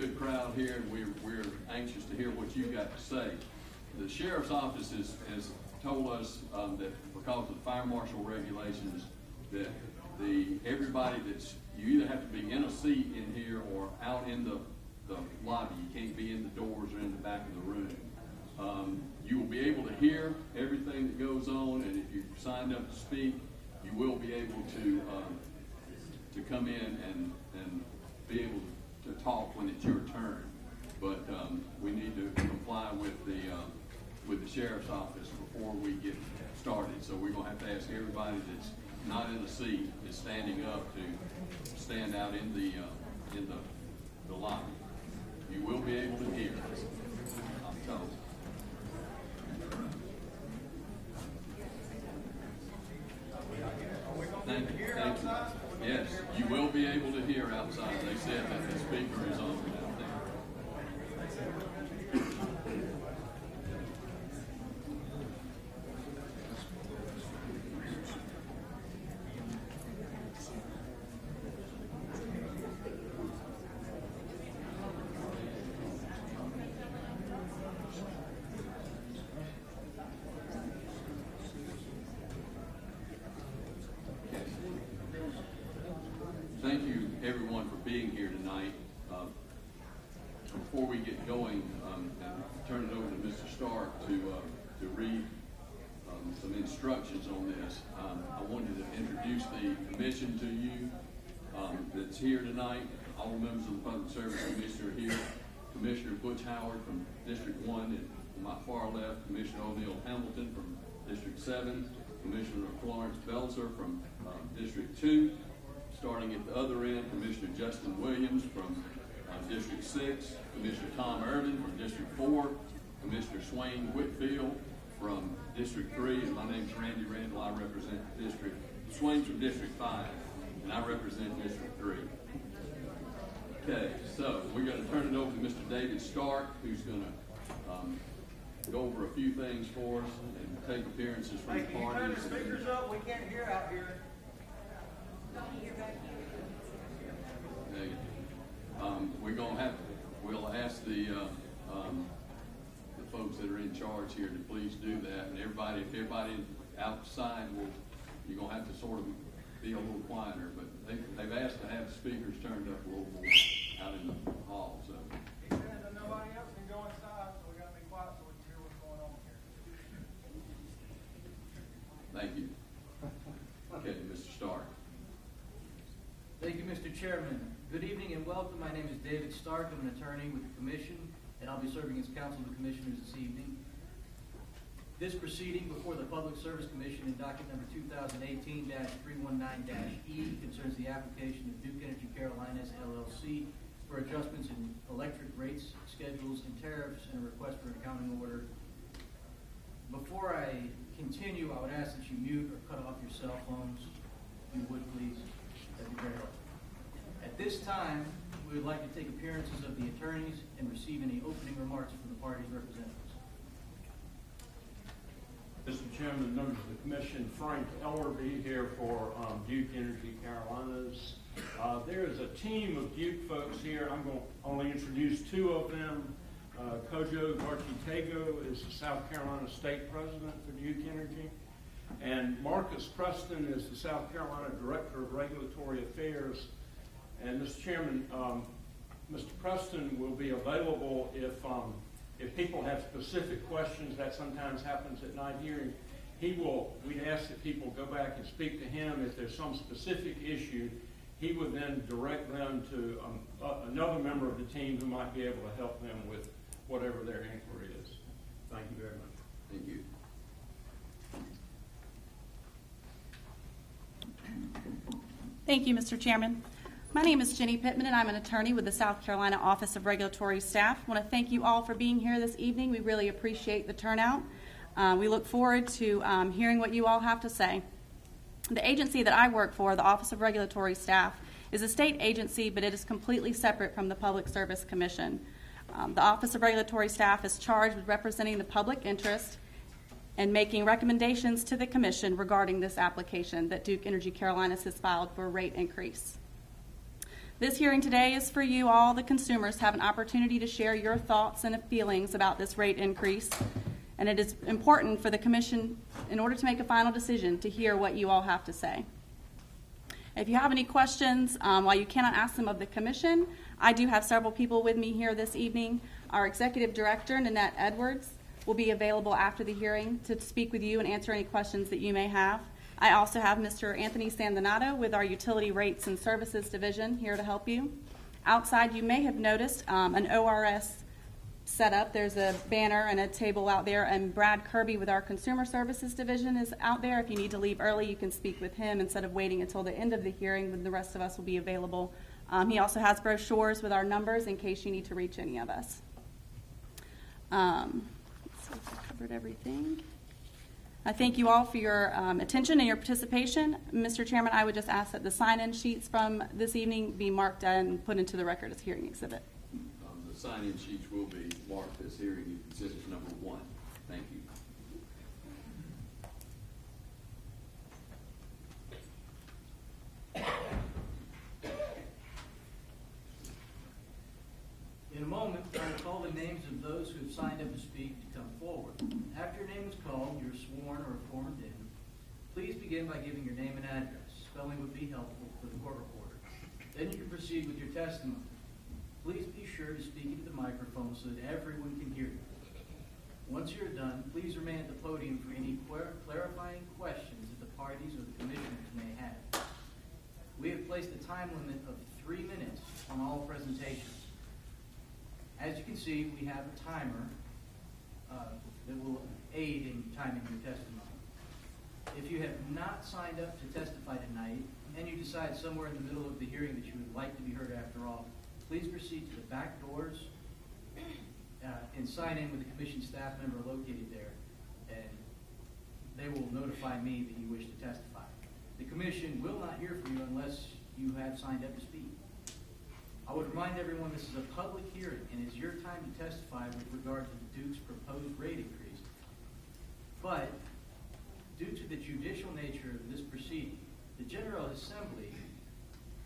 good crowd here, and we're anxious to hear what you got to say. The sheriff's office has told us that because of the fire marshal regulations, that everybody you either have to be in a seat in here or out in the lobby. You can't be in the doors or in the back of the room. You will be able to hear everything that goes on, and if you signed up to speak, you will be able to come in and be able to talk when it's your turn. But we need to comply with the sheriff's office before we get started. So we're gonna have to ask everybody that's not in the seat is standing up to stand out in the lobby. You will be able to hear, I'm told. Thank you. Yes, you will be able to hear outside. They said that the speaker is on out there. Thank you, everyone, for being here tonight. Before we get going, and turn it over to Mr. Stark to read some instructions on this, I wanted to introduce the commission to you that's here tonight. All members of the Public Service Commission are here. Commissioner Butch Howard from District 1, and on my far left, Commissioner O'Neill Hamilton from District 7, Commissioner Florence Belzer from District 2. Starting at the other end, Commissioner Justin Williams from District 6, Commissioner Tom Irvin from District 4, Commissioner Swain Whitfield from District 3, and my name's Randy Randall. I represent District, Swain's from District 5, and I represent District 3. Okay, so we're going to turn it over to Mr. David Stark, who's going to go over a few things for us and take appearances from the parties. Can you turn the speakers up? We can't hear out here. We'll ask the folks that are in charge here to please do that, and everybody outside you're gonna have to sort of be a little quieter, but they've asked to have speakers turned up a little more out in the hall. So He said that nobody else can go inside, so we got to be quiet so we can hear what's going on here. Thank you. Okay, Mr. Stark. Thank you, Mr. Chairman. Good evening and welcome. My name is David Stark. I'm an attorney with the Commission, and I'll be serving as counsel to the Commissioners this evening. This proceeding before the Public Service Commission in docket number 2018-319-E concerns the application of Duke Energy Carolinas, LLC for adjustments in electric rates, schedules, and tariffs, and a request for an accounting order. Before I continue, I would ask that you mute or cut off your cell phones, if you would please. That'd be very helpful. At this time, we would like to take appearances of the attorneys and receive any opening remarks from the party's representatives. Mr. Chairman, members of the Commission, Frank Ellerby here for Duke Energy Carolinas. There is a team of Duke folks here. I'm going to only introduce two of them. Kojo Garchitego is the South Carolina State President for Duke Energy. And Marcus Preston is the South Carolina Director of Regulatory Affairs. And Mr. Chairman, Mr. Preston will be available if people have specific questions. That sometimes happens at night hearing. We'd ask that people go back and speak to him. If there's some specific issue, he would then direct them to another member of the team who might be able to help them with whatever their inquiry is. Thank you very much. Thank you. Thank you, Mr. Chairman. My name is Ginny Pittman, and I'm an attorney with the South Carolina Office of Regulatory Staff. I want to thank you all for being here this evening. We really appreciate the turnout. We look forward to hearing what you all have to say. The agency that I work for, the Office of Regulatory Staff, is a state agency, but it is completely separate from the Public Service Commission. The Office of Regulatory Staff is charged with representing the public interest and making recommendations to the Commission regarding this application that Duke Energy Carolinas has filed for a rate increase. This hearing today is for you all, the consumers, to have an opportunity to share your thoughts and feelings about this rate increase. And it is important for the Commission, in order to make a final decision, to hear what you all have to say. If you have any questions, while you cannot ask them of the Commission, I do have several people with me here this evening. Our Executive Director, Nanette Edwards, will be available after the hearing to speak with you and answer any questions that you may have. I also have Mr. Anthony Sandinato with our Utility Rates and Services Division here to help you. Outside, you may have noticed an ORS set up. There's a banner and a table out there, and Brad Kirby with our Consumer Services Division is out there. If you need to leave early, you can speak with him instead of waiting until the end of the hearing when the rest of us will be available. He also has brochures with our numbers in case you need to reach any of us. Let's see if I covered everything. I thank you all for your attention and your participation. Mr. Chairman, I would just ask that the sign-in sheets from this evening be marked and put into the record as hearing exhibit. The sign-in sheets will be marked as hearing exhibit number 1. Thank you. In a moment, I will call the names of those who have signed up to speak to come forward. After your name is called, you're sworn or informed in. Please begin by giving your name and address. Spelling would be helpful for the court reporter. Then you can proceed with your testimony. Please be sure to speak into the microphone so that everyone can hear you. Once you're done, please remain at the podium for any clarifying questions that the parties or the commissioners may have. We have placed a time limit of 3 minutes on all presentations. As you can see, we have a timer that will aid in timing your testimony. If you have not signed up to testify tonight, and you decide somewhere in the middle of the hearing that you would like to be heard after all, please proceed to the back doors and sign in with the commission staff member located there, and they will notify me that you wish to testify. The commission will not hear from you unless you have signed up to speak. I would remind everyone this is a public hearing and it's your time to testify with regard to the Duke's proposed rate increase. But due to the judicial nature of this proceeding, the General Assembly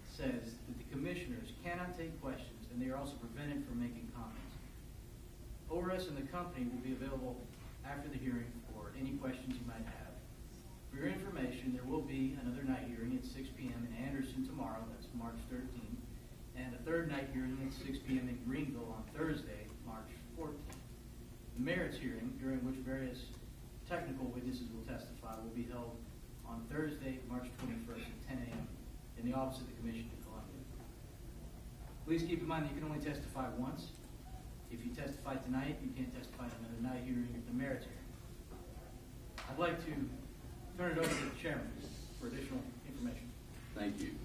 says that the commissioners cannot take questions and they are also prevented from making comments. ORS and the company will be available after the hearing for any questions you might have. For your information, there will be another night hearing at 6 p.m. in Anderson tomorrow, that's March 13th, and a third night hearing at 6 p.m. in Greenville on Thursday, March 14th. The merits hearing, during which various technical witnesses will testify, will be held on Thursday, March 21st at 10 a.m. in the office of the Commission in Columbia. Please keep in mind that you can only testify once. If you testify tonight, you can't testify at another night hearing at the merits hearing. I'd like to turn it over to the chairman for additional information. Thank you.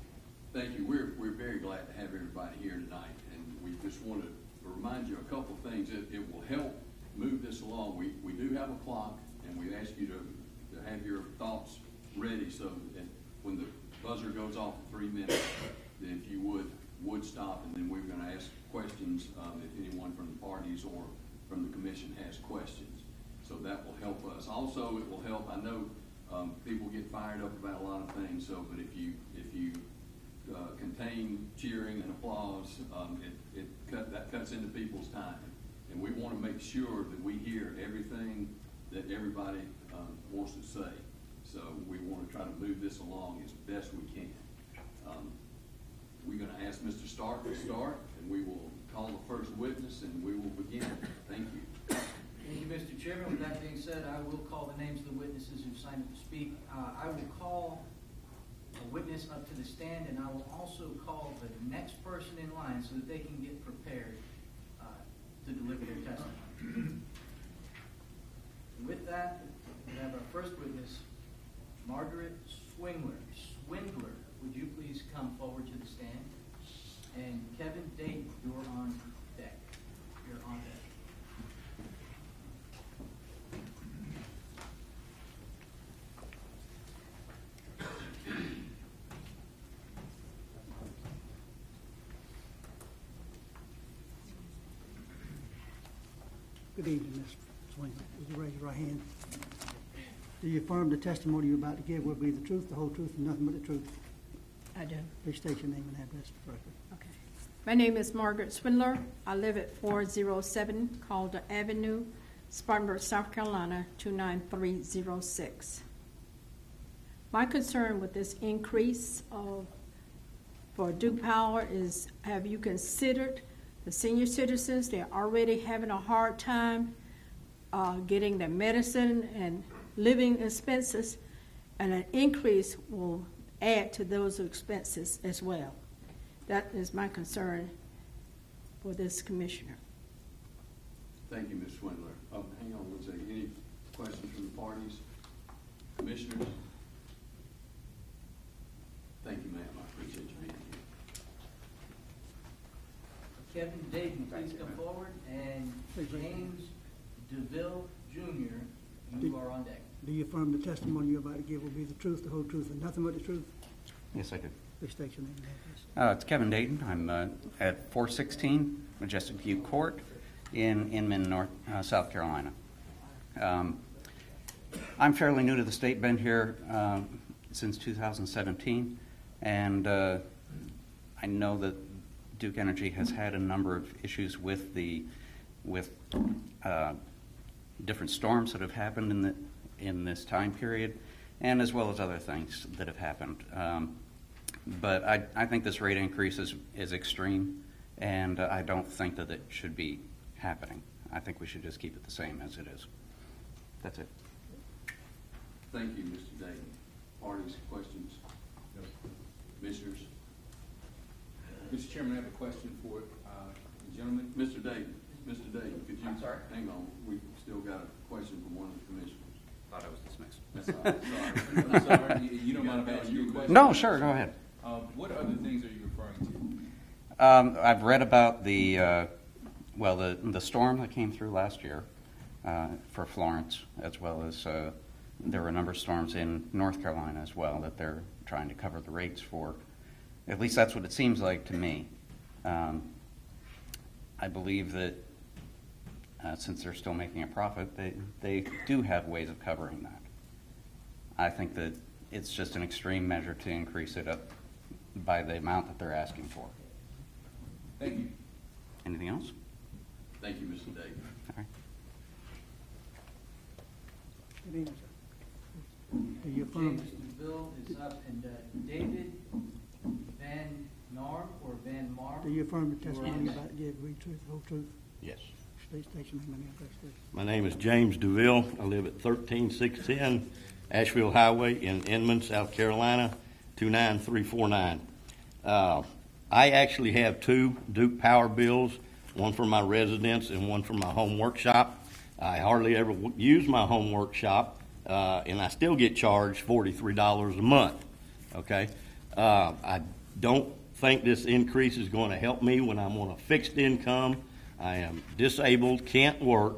Thank you. We're very glad to have everybody here tonight, and we just want to remind you a couple of things. It will help move this along. We do have a clock, and we ask you to have your thoughts ready so that when the buzzer goes off in 3 minutes, then if you would stop, and then we're going to ask questions if anyone from the parties or from the commission has questions. So that will help us. Also, it will help. I know people get fired up about a lot of things. So, but if you contain cheering and applause, that cuts into people's time, and we want to make sure that we hear everything that everybody wants to say. So we want to try to move this along as best we can. We're going to ask Mr. Stark to start, and we will call the first witness, and we will begin. Thank you. Thank you, Mr. Chairman. With that being said, I will call the names of the witnesses who signed up to speak. I will call a witness up to the stand, and I will also call the next person in line so that they can get prepared to deliver their testimony. With that, we have our first witness, Margaret Spindler. Would you please come forward to the stand? And Kevin Dayton, you're on deck. You're on deck. Good evening, Ms. Swindler. Would you raise your right hand? Do you affirm the testimony you're about to give will be the truth, the whole truth, and nothing but the truth? I do. Please state your name and address for the record. Okay. My name is Margaret Spindler. I live at 407 Calder Avenue, Spartanburg, South Carolina, 29306. My concern with this increase for Duke Power is, have you considered the senior citizens? They're already having a hard time getting their medicine and living expenses, and an increase will add to those expenses as well. That is my concern for this commissioner. Thank you, Ms. Swindler. Hang on one second. Any questions from the parties? Commissioners? Thank you, ma'am. I appreciate you being here. Kevin Dayton, please come forward, and James Deville Jr., you are on deck. Do you affirm the testimony you're about to give will be the truth, the whole truth, and nothing but the truth? Yes, I do. Please state your name and address. It's Kevin Dayton. I'm at 416 Majestic View Court in Inman, South Carolina. I'm fairly new to the state, been here since 2017, and I know that Duke Energy has had a number of issues with different storms that have happened in this time period, and as well as other things that have happened. But I think this rate increase is extreme, and I don't think that it should be happening. I think we should just keep it the same as it is. That's it. Thank you, Mr. Dayton. Parties, questions? No. Commissioners? Mr. Chairman, I have a question for the gentleman. Mr. Dayton, could you? I'm sorry? Hang on. We've still got a question from one of the commissioners. Thought I was dismissed. That's all right. Sorry. I'm sorry. You don't mind if I ask you a question? No, sure, go ahead. What other things are you referring to? I've read about the storm that came through last year for Florence, as well as there were a number of storms in North Carolina as well that they're trying to cover the rates for. At least that's what it seems like to me. I believe that since they're still making a profit, they do have ways of covering that. I think that it's just an extreme measure to increase it up by the amount that they're asking for. Thank you. Anything else? Thank you, Mr. Dayton. All right. Good evening, sir. Do you affirm? James Deville is up, and David Van Narm or Van Marm? Do you affirm the testimony you're about to give will be the truth, the whole truth? Yes. Please state your name and address, please. My name is James Deville. I live at 13610 Asheville Highway in Inman, South Carolina, 29349. I actually have two Duke Power bills, one for my residence and one for my home workshop. I hardly ever use my home workshop, and I still get charged $43 a month. Okay, I don't think this increase is going to help me when I'm on a fixed income. I am disabled, can't work.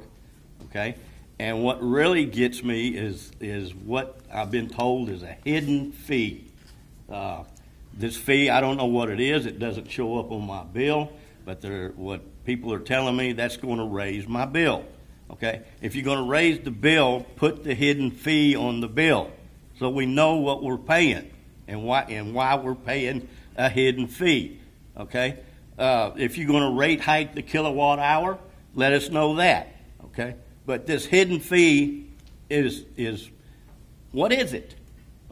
Okay, and what really gets me is what I've been told is a hidden fee. This fee, I don't know what it is. It doesn't show up on my bill, but what people are telling me, that's going to raise my bill. Okay, if you're going to raise the bill, put the hidden fee on the bill so we know what we're paying and why we're paying a hidden fee. Okay, if you're going to rate hike the kilowatt hour, let us know that. Okay, but this hidden fee is what is it?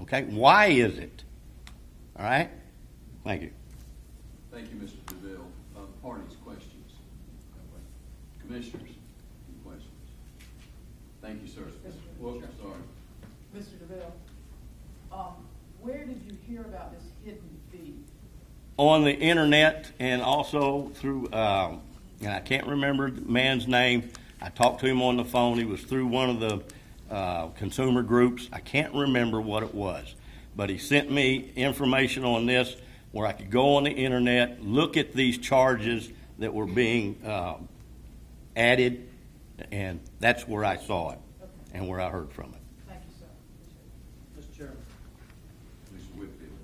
Okay, why is it? All right, thank you. Thank you, Mr. DeVille. Parties, questions? Commissioners, any questions? Thank you, sir. Well, sorry. Mr. DeVille, where did you hear about this hidden fee? On the internet and also through, and I can't remember the man's name. I talked to him on the phone. He was through one of the consumer groups. I can't remember what it was, but he sent me information on this where I could go on the internet, look at these charges that were being added, and that's where I saw it and where I heard from it. Thank you, sir. Mr. Chairman. Mr. Whitfield.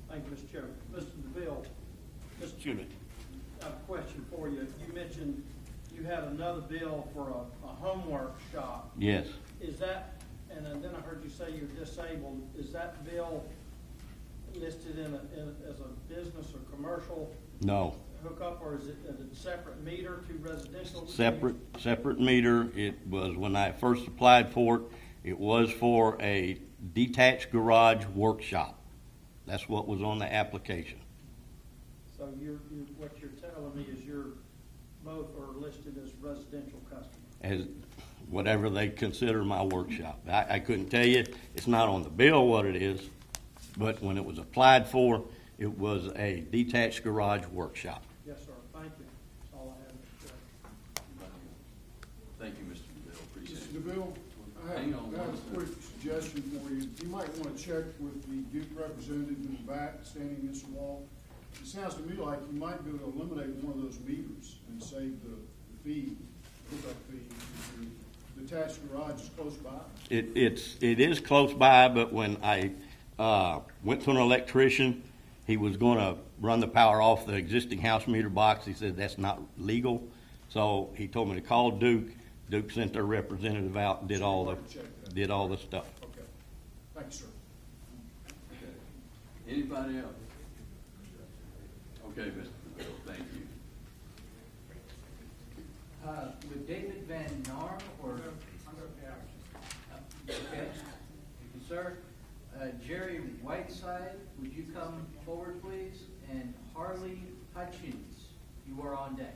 Thank you, Mr. Chairman. Mr. DeVille, Excuse me. I have a question for you. You mentioned you had another bill for a homework shop. Yes. Is that, and then I heard you say you're disabled, is that bill listed as a business or commercial No. hookup, or is it a separate meter to residential? Separate meter. It was, when I first applied for it, it was for a detached garage workshop. That's what was on the application. So what you're telling me is both are listed as residential customers? As whatever they consider my workshop. I couldn't tell you, it's not on the bill what it is, but when it was applied for, it was a detached garage workshop. Yes, sir. Thank you. That's all I have, Mr. Chairman. Thank you, Mr. DeVille. Appreciate Mr. it. DeVille, I Hang have on a one quick suggestion for you. You might want to check with the Duke representative in the back, standing against the wall. It sounds to me like you might be able to eliminate one of those meters and save the fee, hookup fee, if your detached garage is close by. It is close by, but when I went to an electrician, he was going to run the power off the existing house meter box. He said that's not legal, so he told me to call Duke. Duke sent their representative out and did all the stuff. Okay. Thank you, sir. Okay. Anybody else? Okay, Mr. DeVille, thank you. With David Van Narm or? Okay, thank you, sir. Jerry Whiteside, would you come forward, please? And Harley Hutchens, you are on deck.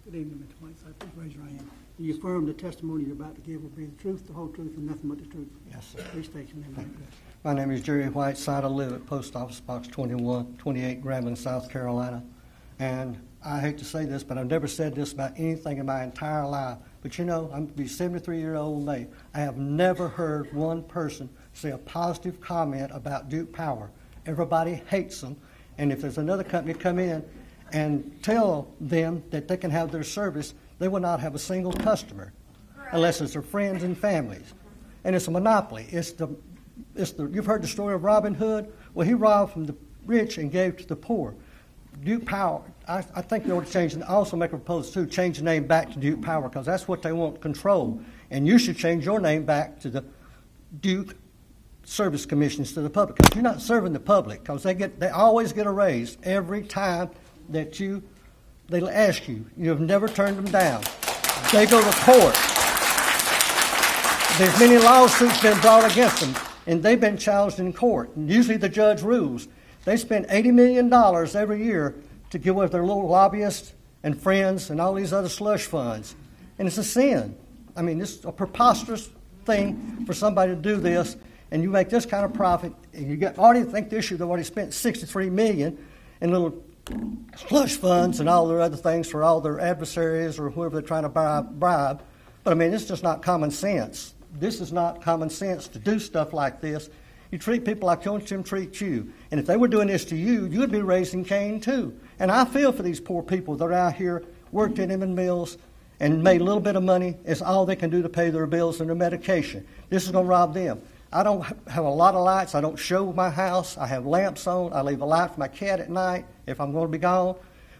Good evening, Mr. Whiteside. Please raise your hand. Do you affirm the testimony you're about to give will be the truth, the whole truth, and nothing but the truth? Yes, sir. Please state your name and address. My name is Jerry Whiteside. I live at Post Office Box 28 Grambling, South Carolina. And I hate to say this, but I've never said this about anything in my entire life. But you know, I'm going to be 73-year-old in May. I have never heard one person say a positive comment about Duke Power. Everybody hates them. And if there's another company come in and tell them that they can have their service, they will not have a single customer unless it's their friends and families. And it's a monopoly. You've heard the story of Robin Hood? Well, he robbed from the rich and gave to the poor. Duke Power, I think they ought to change, and also make a proposal too, change the name back to Duke Power, because that's what they want control. And you should change your name back to the Duke Service Commissions to the public, because you're not serving the public, because they always get a raise every time that they'll ask you. You have never turned them down. They go to court. There's many lawsuits been brought against them, and they've been challenged in court. And usually the judge rules. They spend $80 million every year to give with their little lobbyists and friends and all these other slush funds. And it's a sin. I mean, this is a preposterous thing for somebody to do this, and you make this kind of profit, and you think this year they've already spent $63 million in little slush funds and all their other things for all their adversaries or whoever they're trying to bribe. But I mean, it's just not common sense. This is not common sense to do stuff like this. You treat people like you want them to treat you. And if they were doing this to you, you'd be raising Cain too. And I feel for these poor people that are out here, worked in them mills, and made a little bit of money. It's all they can do to pay their bills and their medication. This is going to rob them. I don't have a lot of lights. I don't show my house. I have lamps on. I leave a light for my cat at night if I'm going to be gone.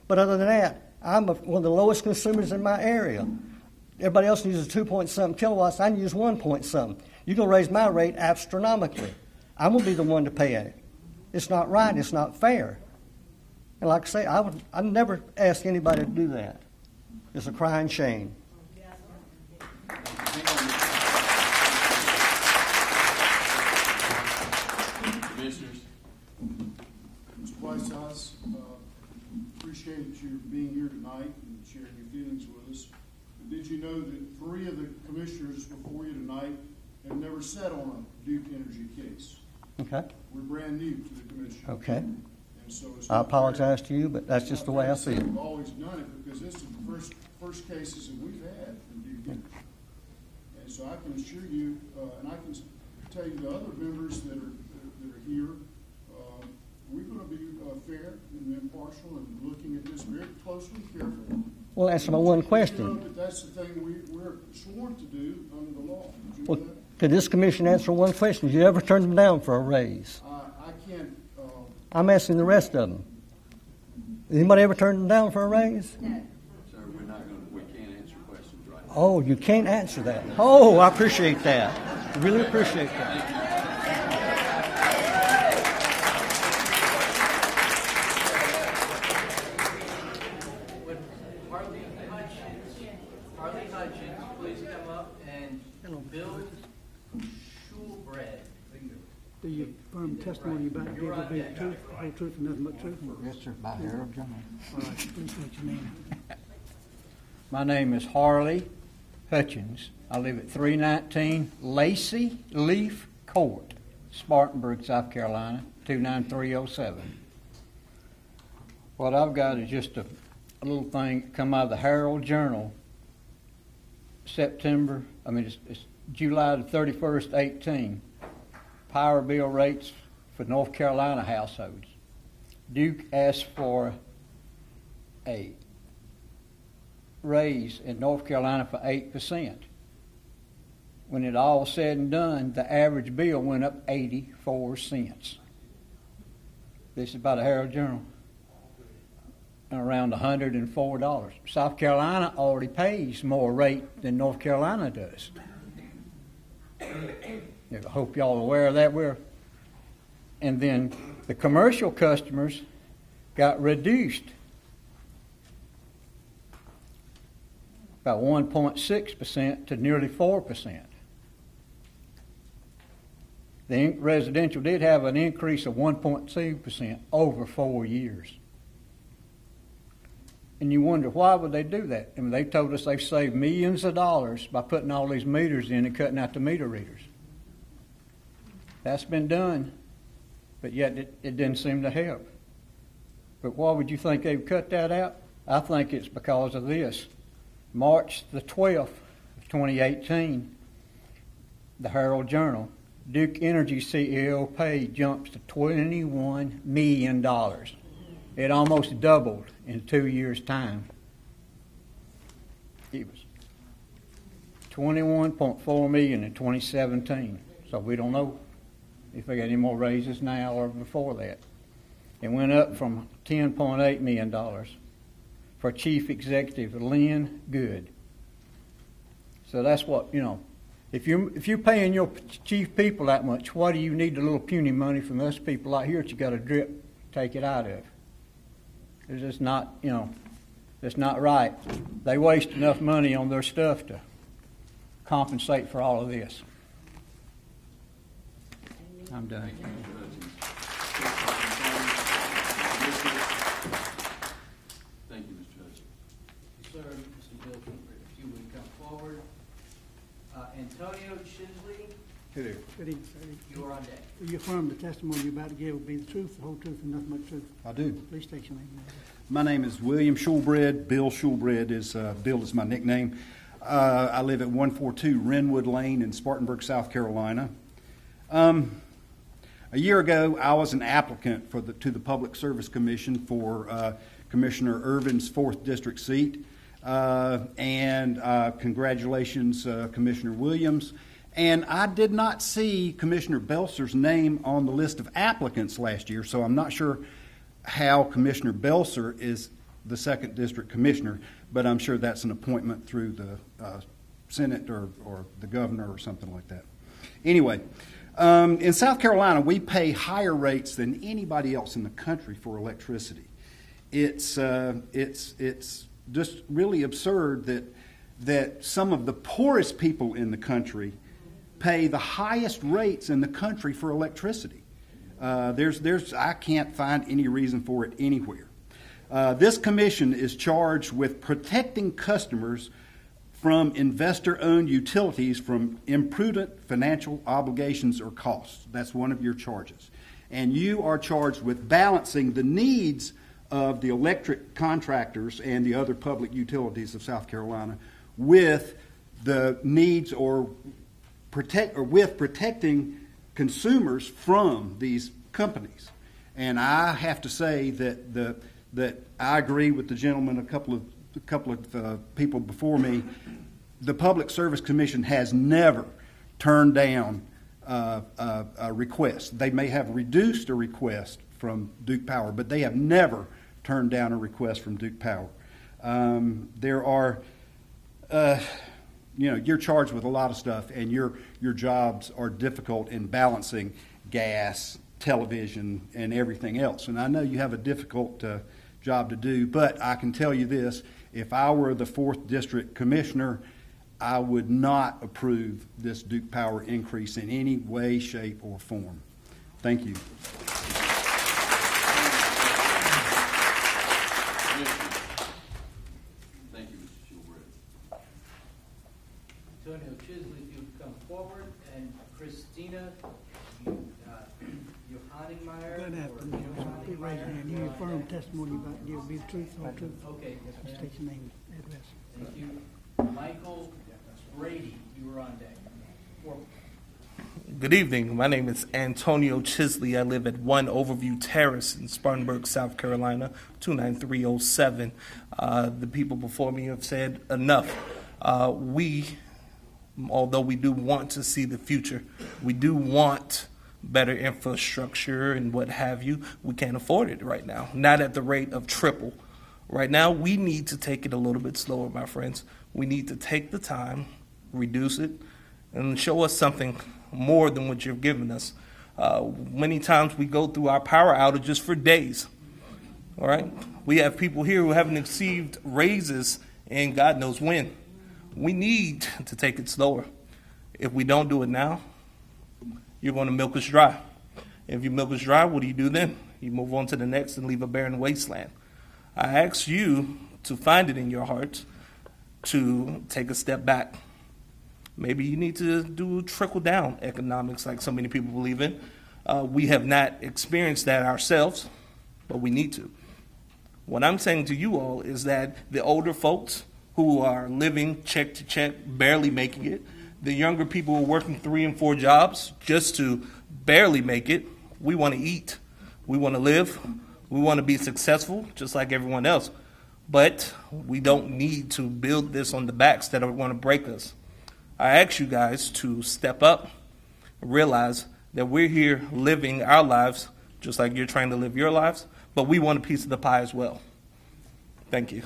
But other than that, I'm one of the lowest consumers in my area. Everybody else uses 2-point-something kilowatts. I use 1-point-something. You're going to raise my rate astronomically. I'm going to be the one to pay it. It's not right. It's not fair. And like I say, I'd never ask anybody to do that. It's a crying shame. Commissioners. Mr. Whiteside, appreciate you being here tonight and sharing your feelings with us. But did you know that 3 of the commissioners before you tonight have never sat on a Duke Energy case? Okay. We're brand new to the commission. Okay. And so it's I apologize to you, but that's just the way I see it. We've always done it because this is the first cases that we've had from Duke Energy. And so I can assure you, and I can tell you the other members that are here, we're going to be fair and impartial and looking at this very closely and carefully. Well, answer my one question. You know that that's the thing we're sworn to do under the law. Did you know Well, that? could this commission answer one question? Did you ever turn them down for a raise? I can't. I'm asking the rest of them. Anybody ever turned them down for a raise? Sir, we can't answer questions right now. Oh, you can't answer that. Oh, I appreciate that. I really appreciate that. Would Harley Hutchens please come up, and Bill Schulbred. Do you affirm the testimony you're about to give will be the truth, the whole truth, and nothing but the truth? Yes, sir, by Harold Jones. All right, please state your name. My name is Harley Hutchens. I live at 319 Lacey Leaf Court, Spartanburg, South Carolina, 29307. What I've got is just a little thing come out of the Herald Journal, it's July the 31st, 18. Power bill rates for North Carolina households. Duke asked for a raise in North Carolina for 8%. When it all said and done, the average bill went up 84 cents. This is by the Herald Journal. Around $104. South Carolina already pays more rate than North Carolina does. I hope y'all are aware of that. And then the commercial customers got reduced by 1.6% to nearly 4%. The residential did have an increase of 1.2% over 4 years. And you wonder, why would they do that? I mean, they told us they've saved millions of dollars by putting all these meters in and cutting out the meter readers. That's been done, but yet it didn't seem to help. But why would you think they've cut that out? I think it's because of this. March the 12th of 2018, the Herald Journal, Duke Energy CEO pay jumps to $21 million. It almost doubled in 2 years' time. It was $21.4 million in 2017. So we don't know if they got any more raises now or before that. It went up from $10.8 million for Chief Executive Lynn Good. So that's what, if you're paying your chief people that much, why do you need the little puny money from us people out here that you got to take it out of? It's just not, it's not right. They waste enough money on their stuff to compensate for all of this. I'm done. Thank you, Mr. Hutchens. Sir, Mr. Bill, if you would come forward. Antonio Chesley, Good evening, sir. you are on deck. Do you affirm the testimony you're about to give will be the truth, the whole truth, and nothing but the truth? I do. Please state your name. My name is William Schulbred. Bill Schulbred is Bill is my nickname. I live at 142 Renwood Lane in Spartanburg, South Carolina. A year ago, I was an applicant to the Public Service Commission for Commissioner Irvin's 4th District seat. And congratulations, Commissioner Williams. And I did not see Commissioner Belser's name on the list of applicants last year, so I'm not sure how Commissioner Belser is the 2nd District Commissioner, but I'm sure that's an appointment through the Senate or the governor or something like that. Anyway, in South Carolina, we pay higher rates than anybody else in the country for electricity. It's just really absurd that some of the poorest people in the country pay the highest rates in the country for electricity. I can't find any reason for it anywhere. This commission is charged with protecting customers from investor-owned utilities from imprudent financial obligations or costs. That's one of your charges. And you are charged with balancing the needs of the electric contractors and the other public utilities of South Carolina with the needs with protecting consumers from these companies. And I have to say that I agree with the gentleman, a couple of people before me. The Public Service Commission has never turned down a request. They may have reduced a request from Duke Power, but they have never turn down a request from Duke Power. There are, you're charged with a lot of stuff, and your jobs are difficult in balancing gas, television, and everything else. And I know you have a difficult job to do, but I can tell you this: if I were the 4th District Commissioner, I would not approve this Duke Power increase in any way, shape, or form. Thank you. Thank you, Mr. Shulbred. Antonio Chesley, if you'll come forward, and Christina Johanningmeyer. Good afternoon. Please raise your hand. You affirm testimony about to give the truth, the whole truth. Okay, yes, ma'am. State your name and address. Thank you. Michael Brady, you were on deck. Forward. Good evening. My name is Antonio Chesley. I live at 1 Overview Terrace in Spartanburg, South Carolina, 29307. The people before me have said enough. Although we do want to see the future, we do want better infrastructure and what have you, we can't afford it right now, not at the rate of triple. Right now, we need to take it a little bit slower, my friends. We need to take the time, reduce it, and show us something more than what you've given us. Many times we go through our power outages for days, all right? We have people here who haven't received raises and God knows when. We need to take it slower. If we don't do it now, you're going to milk us dry. If you milk us dry, what do then? You move on to the next and leave a barren wasteland. I ask you to find it in your heart to take a step back. Maybe you need to do trickle-down economics like so many people believe in. We have not experienced that ourselves, but we need to. What I'm saying to you all is that the older folks who are living check to check, barely making it, the younger people who are working 3 and 4 jobs just to barely make it, we want to eat, we want to live, we want to be successful just like everyone else. But we don't need to build this on the backs that are going to break us. I ask you guys to step up, realize that we're here living our lives just like you're trying to live your lives, but we want a piece of the pie as well. Thank you.